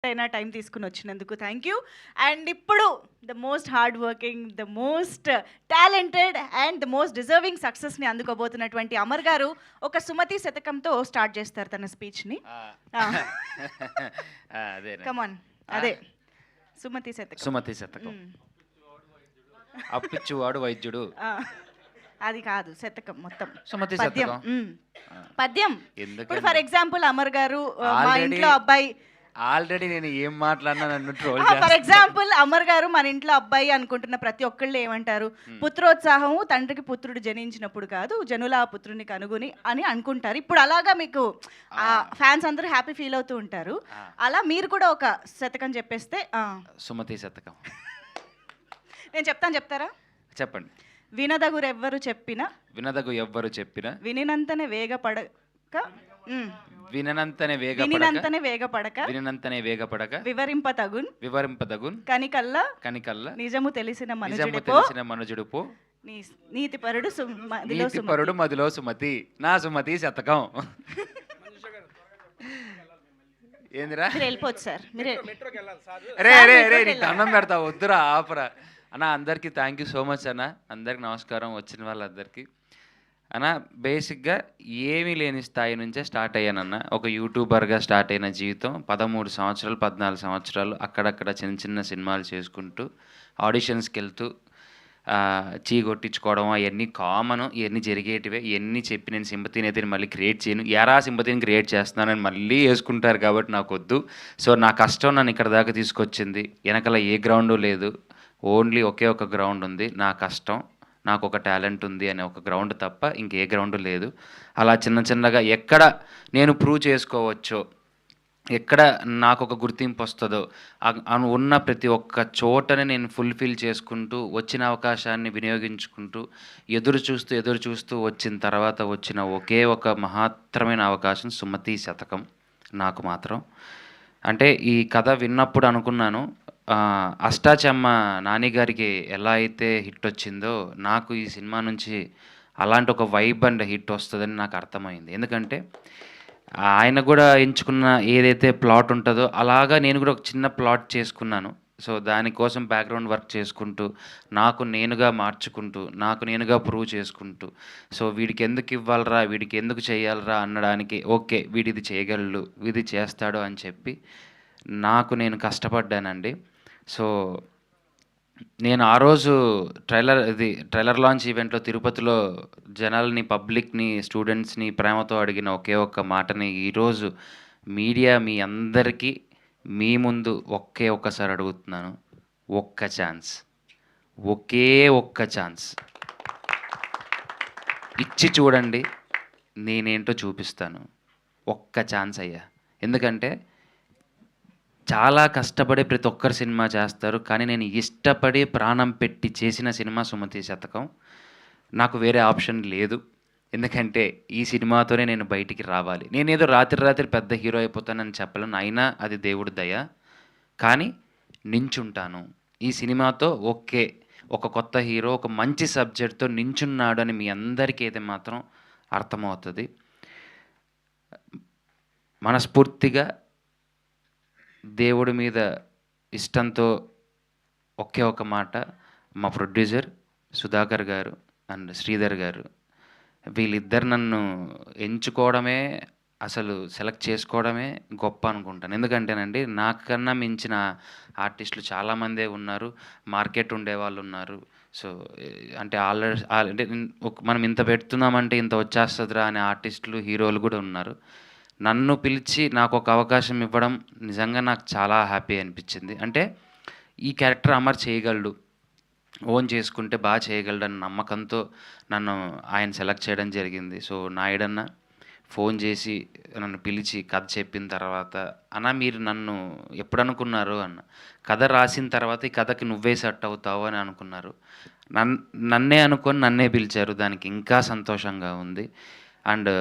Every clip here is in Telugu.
అయినా టైం తీసుకుని వచ్చినందుకు థ్యాంక్ యూ. అండ్ ఇప్పుడు the most hard working, the most talented and the most deserving సక్సెస్ని అందుకోబోతున్నటువంటి అమర్ గారు ఒక సుమతి శతకంతో స్టార్ట్ చేస్తారు తన స్పీచ్ని. కమాన్, అదే సుమతి శతకం. సుమతి శతకం. అప్పిచ్చువాడు వైద్యుడు. అది కాదు, శతకం మొత్తం సుమతి పద్యం. శతకం. పద్యం. ఇప్పుడు ఫర్ ఎగ్జాంపుల్ అమర్ గారు మా Already- ఇంట్లో అబ్బాయి, ఆల్రెడీ నేను ఏం మాట్లాడినా నన్ను ట్రోల్ ఫర్ ఎగ్జాంపుల్ అమర్ గారు మన ఇంట్లో అబ్బాయి అనుకుంటున్న ప్రతి ఒక్కళ్ళు ఏమంటారు, పుత్రోత్సాహము తండ్రికి పుత్రుడు జనించినప్పుడు కాదు, జనుల ఆ పుత్రుని కనుగొని అని అనుకుంటారు. ఇప్పుడు అలాగా మీకు ఆ ఫ్యాన్స్ అందరూ హ్యాపీ ఫీల్ అవుతూ ఉంటారు. అలా మీరు కూడా ఒక శతకం చెప్పేస్తే. సుమతి శతకం నేను చెప్తాను, చెప్తారా? చెప్పండి. వినదగురెవ్వరు చెప్పిన, వినదగు ఎవ్వరు చెప్పిన, వినినంతనే వేగపడక, విననంతనే వినినంతనే వేగపడక, విననంతనే వేగపడక, వివరింపతగున్ వివరింపదగున్, కనికల్లా కనికల్ల నిజము తెలిసిన నిజము మనుజుడిపో, తెలిసిన మనుజుడుపు, నీతిపరుడు మదిలో సుమతి. నీతిపరుడు మదిలో సుమతి. నా సుమతి శతకం. ఏందిరా? మీరు వెళ్ళిపోవచ్చు సార్, మీరే. రే రే రే నీకు దండం పెడతా, వద్దురా ఆపరా అన్న. అందరికీ థ్యాంక్ యూ సో మచ్ అన్న. అందరికి నమస్కారం, వచ్చిన వాళ్ళందరికీ. అన్న బేసిక్గా ఏమీ లేని స్థాయి నుంచే స్టార్ట్ అయ్యానన్న. ఒక యూట్యూబర్గా స్టార్ట్ అయిన జీవితం 13 సంవత్సరాలు 14 సంవత్సరాలు అక్కడక్కడ చిన్న చిన్న సినిమాలు చేసుకుంటూ ఆడిషన్స్కి వెళ్తూ చీ కొట్టించుకోవడం అవన్నీ కామన్, ఇవన్నీ జరిగేటివే. ఇవన్నీ చెప్పి నేను సింపతిని అయితే మళ్ళీ క్రియేట్ చేయను. ఎరా సింపతిని క్రియేట్ చేస్తున్నానని మళ్ళీ వేసుకుంటారు కాబట్టి నాకు వద్దు. సో నా కష్టం నన్ను ఇక్కడ దాకా తీసుకొచ్చింది. వెనకాల ఏ గ్రౌండు లేదు, ఓన్లీ ఒకే ఒక గ్రౌండ్ ఉంది, నా కష్టం, నాకు ఒక టాలెంట్ ఉంది అనే ఒక గ్రౌండ్ తప్ప ఇంకే గ్రౌండ్ లేదు. అలా చిన్న చిన్నగా ఎక్కడ నేను ప్రూవ్ చేసుకోవచ్చో, ఎక్కడ నాకు ఒక గుర్తింపు వస్తుందో ఉన్న ప్రతి ఒక్క చోటనే నేను ఫుల్ఫిల్ చేసుకుంటూ వచ్చిన అవకాశాన్ని వినియోగించుకుంటూ ఎదురు చూస్తూ వచ్చిన తర్వాత వచ్చిన ఒకే ఒక మహత్తరమైన అవకాశం సుమతి శతకం నాకు మాత్రం. అంటే ఈ కథ విన్నప్పుడు అనుకున్నాను, అష్టాచెమ్మ నాని గారికి ఎలా అయితే హిట్ వచ్చిందో నాకు ఈ సినిమా నుంచి అలాంటి ఒక వైబ్ అండ్ హిట్ వస్తుందని నాకు అర్థమైంది. ఎందుకంటే ఆయన కూడా ఎంచుకున్న ఏదైతే ప్లాట్ ఉంటుందో అలాగా నేను కూడా ఒక చిన్న ప్లాట్ చేసుకున్నాను. సో దానికోసం బ్యాక్గ్రౌండ్ వర్క్ చేసుకుంటూ నాకు నేనుగా మార్చుకుంటూ నాకు నేనుగా ప్రూవ్ చేసుకుంటూ, సో వీడికి ఎందుకు ఇవ్వాలరా, వీడికి ఎందుకు చేయాలరా అనడానికి, ఓకే వీడిది చేయగలడు, ఇది చేస్తాడు అని చెప్పి నాకు నేను కష్టపడ్డానండి. సో నేను ఆ రోజు ట్రైలర్ లాంచ్ ఈవెంట్లో తిరుపతిలో జనాల్ని, పబ్లిక్ని, స్టూడెంట్స్ని ప్రేమతో అడిగిన ఒకే ఒక్క మాటని ఈరోజు మీడియా మీ అందరికీ మీ ముందు ఒక్కసారి అడుగుతున్నాను. ఒక్క ఛాన్స్, ఒకే ఒక్క ఛాన్స్ ఇచ్చి చూడండి, నేనేంటో చూపిస్తాను. ఒక్క ఛాన్స్ అయ్యా. ఎందుకంటే చాలా కష్టపడి ప్రతి ఒక్కరు సినిమా చేస్తారు, కానీ నేను ఇష్టపడి ప్రాణం పెట్టి చేసిన సినిమా సుమతి శతకం. నాకు వేరే ఆప్షన్ లేదు. ఎందుకంటే ఈ సినిమాతోనే నేను బయటికి రావాలి. నేనేదో రాత్రి పెద్ద హీరో అయిపోతానని చెప్పలేను, అయినా అది దేవుడి దయ. కానీ నించుంటాను ఈ సినిమాతో. ఒక కొత్త హీరో ఒక మంచి సబ్జెక్ట్తో నించున్నాడు అని మీ అందరికీ అయితే మాత్రం అర్థమవుతుంది. మనస్ఫూర్తిగా దేవుడి మీద ఇష్టంతో ఒకే ఒక మాట, మా ప్రొడ్యూసర్ సుధాకర్ గారు అండ్ శ్రీధర్ గారు, వీళ్ళిద్దరు నన్ను ఎంచుకోవడమే, అసలు సెలెక్ట్ చేసుకోవడమే గొప్ప అనుకుంటాను. ఎందుకంటేనండి నాకన్నా మించిన ఆర్టిస్టులు చాలామందే ఉన్నారు, మార్కెట్ ఉండేవాళ్ళు ఉన్నారు. సో అంటే అంటే మనం ఇంత పెడుతున్నామంటే ఇంత వచ్చేస్తుందిరా అనే ఆర్టిస్టులు, హీరోలు కూడా ఉన్నారు. నన్ను పిలిచి నాకు ఒక అవకాశం ఇవ్వడం నిజంగా నాకు చాలా హ్యాపీ అనిపించింది. అంటే ఈ క్యారెక్టర్ అమర్ చేయగలడు, ఓన్ చేసుకుంటే బాగా చేయగలడు అన్న నమ్మకంతో నన్ను ఆయన సెలెక్ట్ చేయడం జరిగింది. సో నాయుడన్న ఫోన్ చేసి నన్ను పిలిచి కథ చెప్పిన తర్వాత, అన్న మీరు నన్ను ఎప్పుడు అనుకున్నారు అన్న, కథ రాసిన తర్వాత ఈ కథకి నువ్వే సెట్ అవుతావు అని అనుకున్నారు. నన్నే అనుకొని నన్నే పిలిచారు, దానికి ఇంకా సంతోషంగా ఉంది. And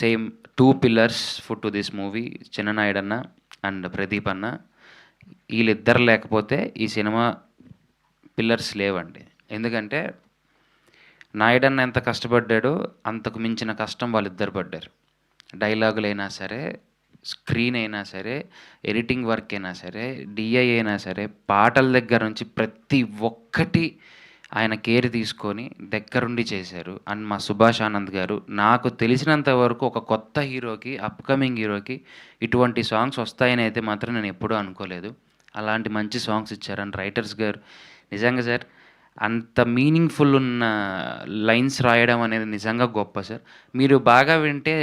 same 2 pillars to this movie, చిన్ననాయుడన్న అండ్ ప్రదీప్ అన్న. వీళ్ళిద్దరు లేకపోతే ఈ సినిమా పిల్లర్స్ లేవండి. ఎందుకంటే నాయుడన్న ఎంత కష్టపడ్డాడో అంతకు మించిన కష్టం వాళ్ళిద్దరు పడ్డారు. డైలాగులైనా సరే, స్క్రీన్ అయినా సరే, ఎడిటింగ్ వర్క్ అయినా సరే, డిఐ అయినా సరే, పాటల దగ్గర నుంచి ప్రతి ఒక్కటి ఆయన కేర్ తీసుకొని దగ్గరుండి చేశారు. అండ్ మా సుభాష్ ఆనంద్ గారు నాకు తెలిసినంత వరకు ఒక కొత్త హీరోకి, అప్‌కమింగ్ హీరోకి ఇటువంటి సాంగ్స్ వస్తాయని అయితే మాత్రం నేను ఎప్పుడూ అనుకోలేదు. అలాంటి మంచి సాంగ్స్ ఇచ్చారు. అండ్ రైటర్స్ గారు నిజంగా సార్ అంత మీనింగ్‌ఫుల్ ఉన్న లైన్స్ రాయడం అనేది నిజంగా గొప్ప సార్. మీరు బాగా వింటే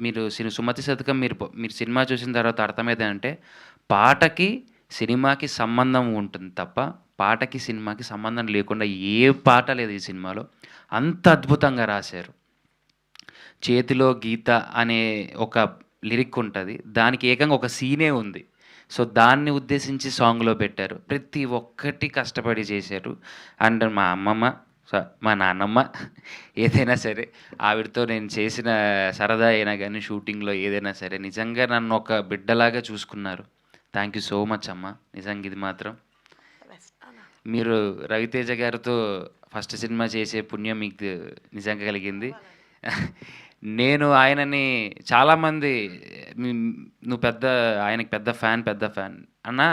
మీరు 'సుమతి శతకం' మీరు సినిమా చూసిన తర్వాత అర్థమైందంటే పాటకి, సినిమాకి సంబంధం ఉంటుంది తప్ప పాటకి, సినిమాకి సంబంధం లేకుండా ఏ పాట లేదు ఈ సినిమాలో. అంత అద్భుతంగా రాశారు. 'చేతిలో గీత' అనే ఒక లిరిక్ ఉంటది. దానికి ఏకంగా ఒక సీనే ఉంది. సో, దాన్ని ఉద్దేశించి సాంగ్‌లో పెట్టారు. ప్రతి ఒక్కటి కష్టపడి చేశారు. అండ్ మా అమ్మమ్మ, మా నాన్నమ్మ ఏదైనా సరే ఆవిడతో నేను చేసిన సరదా అయినా గానీ, షూటింగ్‌లో ఏదైనా సరే నిజంగా నన్ను ఒక బిడ్డలాగా చూసుకున్నారు. థ్యాంక్ యూ సో మచ్ అమ్మ. నిజంగా ఇది మాత్రం. మీరు రవితేజ గారితో ఫస్ట్ సినిమా చేసే పుణ్యం మీకు నిజంగా కలిగింది. నేను ఆయనని చాలామంది నువ్వు ఆయనకి పెద్ద ఫ్యాన్ అన్నా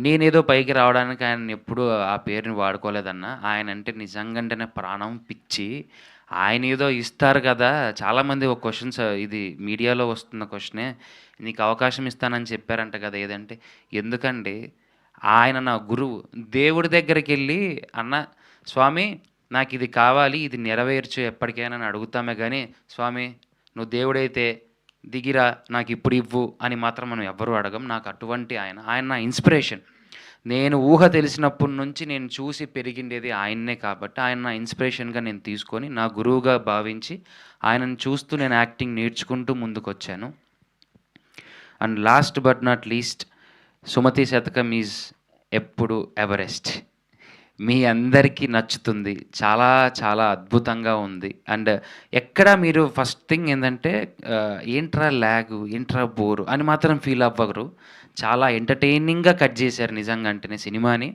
నేనేదో పైకి రావడానికి ఆయన ఎప్పుడూ ఆ పేరుని వాడుకోలేదన్నా. ఆయన అంటే నిజంగానే ప్రాణం, పిచ్చి. ఆయన ఏదో ఇస్తారు కదా, చాలామంది ఒక క్వశ్చన్స్ ఇది మీడియాలో వస్తున్న క్వశ్చనే, నీకు అవకాశం ఇస్తానని చెప్పారంట కదా ఏదంటే, ఎందుకండి ఆయన నా గురువు. దేవుడి దగ్గరికెళ్ళి అన్న స్వామి నాకు ఇది కావాలి, ఇది నెరవేర్చు ఎప్పటికైనా అని అడుగుతామే కానీ, స్వామి నువ్వు దేవుడైతే దిగిరా నాకు ఇప్పుడు ఇవ్వు అని మాత్రం మనం ఎవ్వరూ అడగం. నాకు అటువంటి ఆయన నా ఇన్స్పిరేషన్. నేను ఊహ తెలిసినప్పటి నుంచి నేను చూసి పెరిగిండేది ఆయన్నే కాబట్టి ఆయన నా ఇన్స్పిరేషన్గా నేను తీసుకొని నా గురువుగా భావించి ఆయనను చూస్తూ నేను యాక్టింగ్ నేర్చుకుంటూ ముందుకొచ్చాను. And last but not least 'Sumathi Shatakam' is ఎప్పుడు ఎవరెస్ట్. మీ అందరికీ నచ్చుతుంది. చాలా చాలా అద్భుతంగా ఉంది. అండ్ ఎక్కడ మీరు ఫస్ట్ థింగ్ ఏందంటే ఏంట్రా ల్యాగు, ఏంట్రా బోరు అని మాత్రం ఫీల్ అవ్వరు. చాలా ఎంటర్‌టైనింగ్‌గా కట్ చేశారు నిజంగా అంటేనే సినిమాని.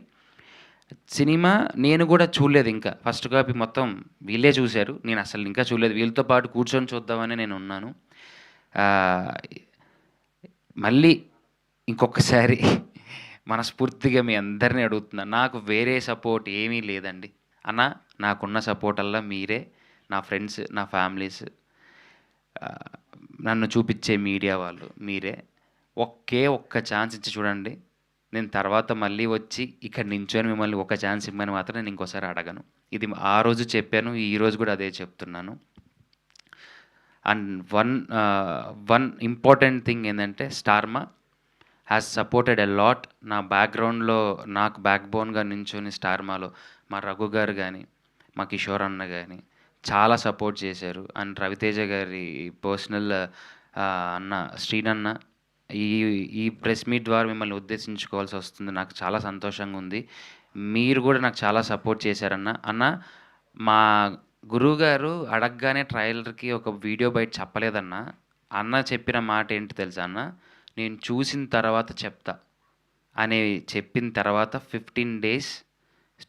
సినిమా నేను కూడా చూడలేదు ఇంకా. ఫస్ట్ కాపీ మొత్తం వీళ్ళే చూశారు. నేను అసలు ఇంకా చూడలేదు. వీళ్ళతో పాటు కూర్చొని చూద్దామని నేను ఉన్నాను. మళ్ళీ ఇంకొకసారి మనస్ఫూర్తిగా మీ అందరిని అడుగుతున్నా, నాకు వేరే సపోర్ట్ ఏమీ లేదండి. అన్న నాకున్న సపోర్ట్ అల్లా మీరే, నా ఫ్రెండ్స్, నా ఫ్యామిలీస్, నన్ను చూపించే మీడియా వాళ్ళు మీరే. ఒక్క ఛాన్స్ ఇచ్చి చూడండి. నేను తర్వాత మళ్ళీ వచ్చి ఇక్కడ నించొని మిమ్మల్ని ఒక ఛాన్స్ ఇమ్మని మాత్రం నేను ఇంకోసారి అడగను. ఇది ఆ రోజు చెప్పాను, ఈరోజు కూడా అదే చెప్తున్నాను. అండ్ వన్ ఇంపార్టెంట్ థింగ్ ఏంటంటే Star Maa has supported a lot. నా బ్యాక్గ్రౌండ్లో నాకు బ్యాక్ బోన్గా నించొని స్టార్మాలో మా రఘు గారు కానీ, మా కిషోర్ అన్న కానీ చాలా సపోర్ట్ చేశారు. అండ్ రవితేజ గారి పర్సనల్ అన్న శ్రీనన్న ఈ ప్రెస్ మీట్ ద్వారా మిమ్మల్ని ఉద్దేశించుకోవాల్సి వస్తుంది. నాకు చాలా సంతోషంగా ఉంది. మీరు కూడా నాకు చాలా సపోర్ట్ చేశారన్న. అన్న మా గురువుగారు అడగగానే ట్రైలర్కి ఒక వీడియో బయట చెప్పలేదన్న. అన్న చెప్పిన మాట ఏంటి తెలుసా అన్న, నేను చూసిన తర్వాత చెప్తా అని చెప్పిన తర్వాత 15 days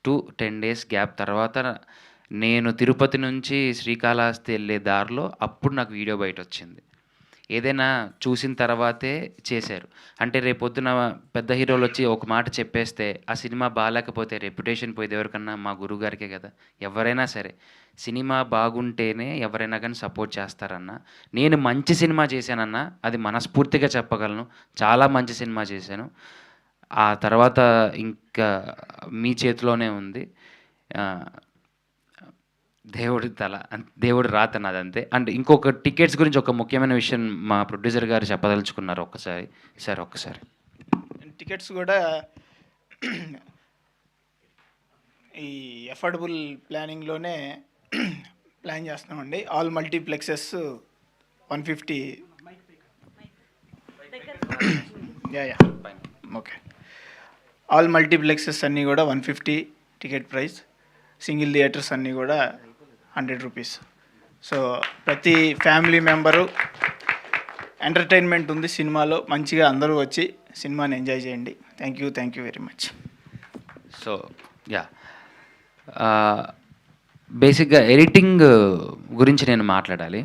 to 10 days గ్యాప్ తర్వాత నేను తిరుపతి నుంచి శ్రీకాళహస్తి వెళ్ళే దారిలో అప్పుడు నాకు వీడియో బయట వచ్చింది. ఏదైనా చూసిన తర్వాతే చేశారు. అంటే రేపొద్దున పెద్ద హీరోలు వచ్చి ఒక మాట చెప్పేస్తే ఆ సినిమా బాగాలేకపోతే రెప్యుటేషన్ పోయేది ఎవరికన్నా? మా గురువుగారికే కదా. ఎవరైనా సరే సినిమా బాగుంటేనే ఎవరైనా కానీ సపోర్ట్ చేస్తారన్న. నేను మంచి సినిమా చేశానన్న, అది మనస్ఫూర్తిగా చెప్పగలను. చాలా మంచి సినిమా చేశాను. ఆ తర్వాత ఇంకా మీ చేతిలోనే ఉంది. దేవుడి రాత నాదంతే. అండ్ ఇంకొక టికెట్స్ గురించి ఒక ముఖ్యమైన విషయం మా ప్రొడ్యూసర్ గారు చెప్పదలుచుకున్నారు. ఒక్కసారి టికెట్స్ కూడా ఈ అఫోర్డబుల్ ప్లానింగ్లోనే ప్లాన్ చేస్తున్నామండి. All multiplexes 150 okay. All multiplexes అన్నీ కూడా 150 టికెట్ ప్రైస్. సింగిల్ థియేటర్స్ అన్నీ కూడా 100 రూపీస్. సో ప్రతి ఫ్యామిలీ మెంబరు ఎంటర్టైన్మెంట్ ఉంది సినిమాలో. మంచిగా అందరూ వచ్చి సినిమాని ఎంజాయ్ చేయండి. Thank you very much. So బేసిక్గా ఎడిటింగ్ గురించి నేను మాట్లాడాలి.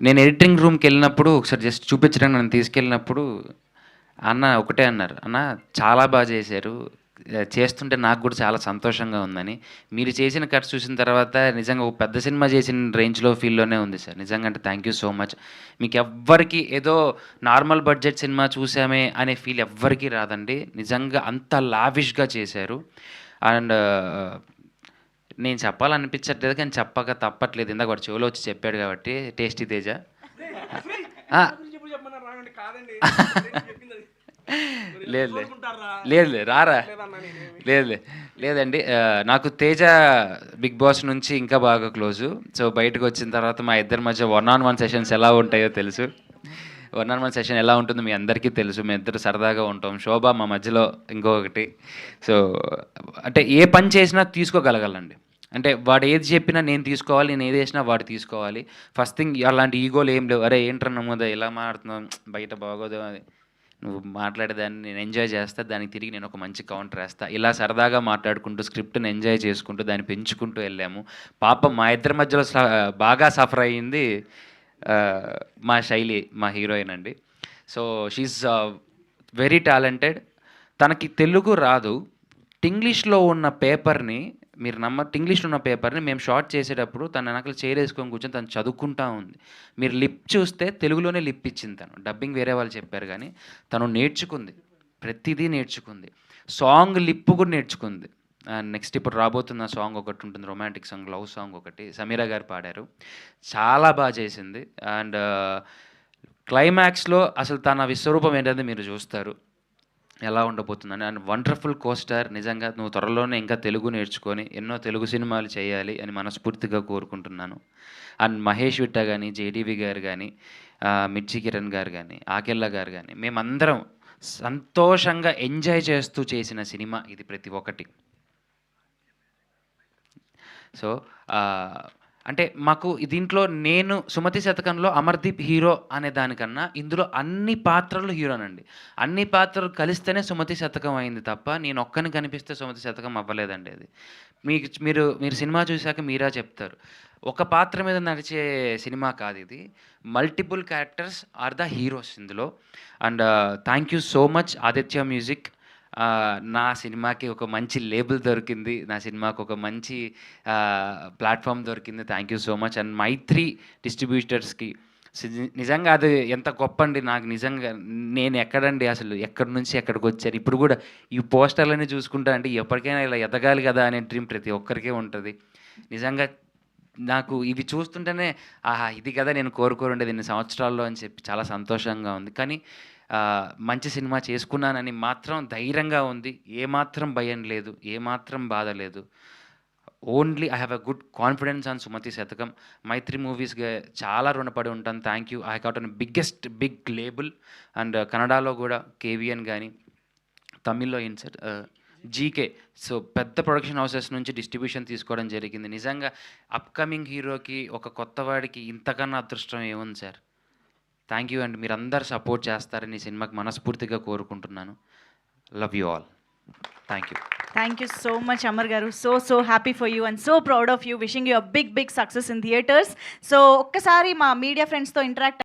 నేను ఎడిటింగ్ రూమ్కి వెళ్ళినప్పుడు ఒకసారి జస్ట్ చూపించడానికి నన్ను తీసుకెళ్ళినప్పుడు అన్న ఒకటే అన్నారు, అన్న చాలా బాగా చేశారు, చేస్తుంటే నాకు కూడా చాలా సంతోషంగా ఉందని. మీరు చేసిన కట్స్ చూసిన తర్వాత నిజంగా ఒక పెద్ద సినిమా చేసిన రేంజ్లో ఫీల్లోనే ఉంది సార్. నిజంగా అంటే థ్యాంక్ యూ సో మచ్. మీకు ఎవ్వరికి ఏదో నార్మల్ బడ్జెట్ సినిమా చూసామే అనే ఫీల్ ఎవ్వరికీ రాదండి. నిజంగా అంత లావిష్గా చేశారు. అండ్ నేను చెప్పాలనిపించట్లేదు కానీ చెప్పక తప్పట్లేదు. ఇందాక వాడు చెవులో వచ్చి చెప్పాడు కాబట్టి టేస్టీ తేజ. లేదు లేదు రారా లేదు లేదండి. నాకు తేజ బిగ్ బాస్ నుంచి ఇంకా బాగా క్లోజు. సో బయటకు వచ్చిన తర్వాత మా ఇద్దరి మధ్య 1-on-1 సెషన్స్ ఎలా ఉంటాయో తెలుసు. 1-on-1 సెషన్ ఎలా ఉంటుందో మీ అందరికీ తెలుసు. మేము ఇద్దరు సరదాగా ఉంటాం. శోభ మా మధ్యలో ఇంకొకటి. సో అంటే ఏ పని చేసినా తీసుకోగలగాలండి. అంటే వాడు ఏది చెప్పినా నేను తీసుకోవాలి, నేను ఏది చేసినా వాడు తీసుకోవాలి. ఫస్ట్ థింగ్ అలాంటి ఈగోలు ఏం లేవు. అరే ఏంట్రా నమ్మదా ఇలా మాట్లాడుతున్నావు, బయట బాగోదు, అది నువ్వు మాట్లాడేదాన్ని నేను ఎంజాయ్ చేస్తా, దానికి తిరిగి నేను ఒక మంచి కౌంటర్ వేస్తా. ఇలా సరదాగా మాట్లాడుకుంటూ స్క్రిప్ట్ని ఎంజాయ్ చేసుకుంటూ దాన్ని పెంచుకుంటూ వెళ్ళాము. పాపం మా ఇద్దరి మధ్యలో బాగా సఫర్ అయ్యింది మా శైలి, మా హీరోయిన్ అండి. So she's very talented. తనకి తెలుగు రాదు. ఇంగ్లీష్లో ఉన్న పేపర్ని మీరు ఇంగ్లీష్లో ఉన్న పేపర్ని మేము షార్ట్ చేసేటప్పుడు తన వెనకాల చేరేసుకొని కూర్చొని తను చదువుకుంటా ఉంది. మీరు లిప్ చూస్తే తెలుగులోనే లిప్ ఇచ్చింది తను. డబ్బింగ్ వేరే వాళ్ళు చెప్పారు కానీ తను నేర్చుకుంది, ప్రతిదీ నేర్చుకుంది. సాంగ్ లిప్ కూడా నేర్చుకుంది. నెక్స్ట్ ఇప్పుడు రాబోతున్న సాంగ్ ఒకటి ఉంటుంది, రొమాంటిక్ సాంగ్, లవ్ సాంగ్ ఒకటి సమీరా గారు పాడారు. చాలా బాగా చేసింది. అండ్ క్లైమాక్స్లో అసలు తన విశ్వరూపం ఏంటంటే మీరు చూస్తారు ఎలా ఉండబోతుందని. And wonderful costar. నిజంగా నువ్వు త్వరలోనే ఇంకా తెలుగు నేర్చుకొని ఎన్నో తెలుగు సినిమాలు చేయాలి అని మనస్ఫూర్తిగా కోరుకుంటున్నాను. అండ్ మహేష్ విట్ట కానీ, జేడీవి గారు కానీ, మిర్చి కిరణ్ గారు కానీ, ఆకెళ్ళ గారు కానీ, మేమందరం సంతోషంగా ఎంజాయ్ చేస్తూ చేసిన సినిమా ఇది ప్రతి ఒక్కటి. సో అంటే మాకు దీంట్లో నేను సుమతి శతకంలో అమర్దీప్ హీరో అనే దానికన్నా ఇందులో అన్ని పాత్రలు హీరోనండి. అన్ని పాత్రలు కలిస్తేనే సుమతి శతకం అయింది తప్ప నేను ఒక్కని కనిపిస్తే సుమతి శతకం అవ్వలేదండి. అది మీరు సినిమా చూశాక మీరా చెప్తారు. ఒక పాత్ర మీద నడిచే సినిమా కాదు ఇది. Multiple characters are the heroes ఇందులో. And thank you so much Aditya Music. నా సినిమాకి ఒక మంచి లేబుల్ దొరికింది, నా సినిమాకి ఒక మంచి ప్లాట్ఫామ్ దొరికింది. Thank you so much. And Mythri డిస్ట్రిబ్యూటర్స్కి నిజంగా అది ఎంత గొప్ప అండి. నాకు నిజంగా నేను ఎక్కడండి అసలు ఎక్కడి నుంచి ఎక్కడికి వచ్చాను. ఇప్పుడు కూడా ఈ పోస్టర్లన్నీ చూసుకుంటా అంటే ఎప్పటికైనా ఇలా ఎదగాలి కదా అనే డ్రీమ్ ప్రతి ఒక్కరికే ఉంటుంది. నిజంగా నాకు ఇవి చూస్తుంటేనే ఆహా ఇది కదా నేను కోరుకోరుండేది ఇన్ని సంవత్సరాల్లో అని చెప్పి చాలా సంతోషంగా ఉంది. కానీ మంచి సినిమా చేసుకున్నానని మాత్రం ధైర్యంగా ఉంది. ఏమాత్రం భయం లేదు, ఏమాత్రం బాధ లేదు. Only I have a good confidence on Sumathi Sathakam. Mythri మూవీస్గా చాలా రుణపడి ఉంటాను. Thank you. I got an big label. And కన్నడలో కూడా కేవిఎన్ కానీ, తమిళ్లో ఏంటి సార్ జీకే. సో పెద్ద ప్రొడక్షన్ హౌసెస్ నుంచి డిస్ట్రిబ్యూషన్ తీసుకోవడం జరిగింది. నిజంగా అప్కమింగ్ హీరోకి ఒక కొత్తవాడికి ఇంతకన్నా అదృష్టం ఏముంది సార్. థ్యాంక్ యూ అండి. మీరు అందరు సపోర్ట్ చేస్తారని ఈ సినిమాకి మనస్ఫూర్తిగా కోరుకుంటున్నాను. Love you all. Thank you. Thank you so much, Amar Garu. So happy for you and so proud of you. Wishing you a big success in theatres. So, ఒక్కసారి మా మీడియా ఫ్రెండ్స్తో ఇంటరాక్ట్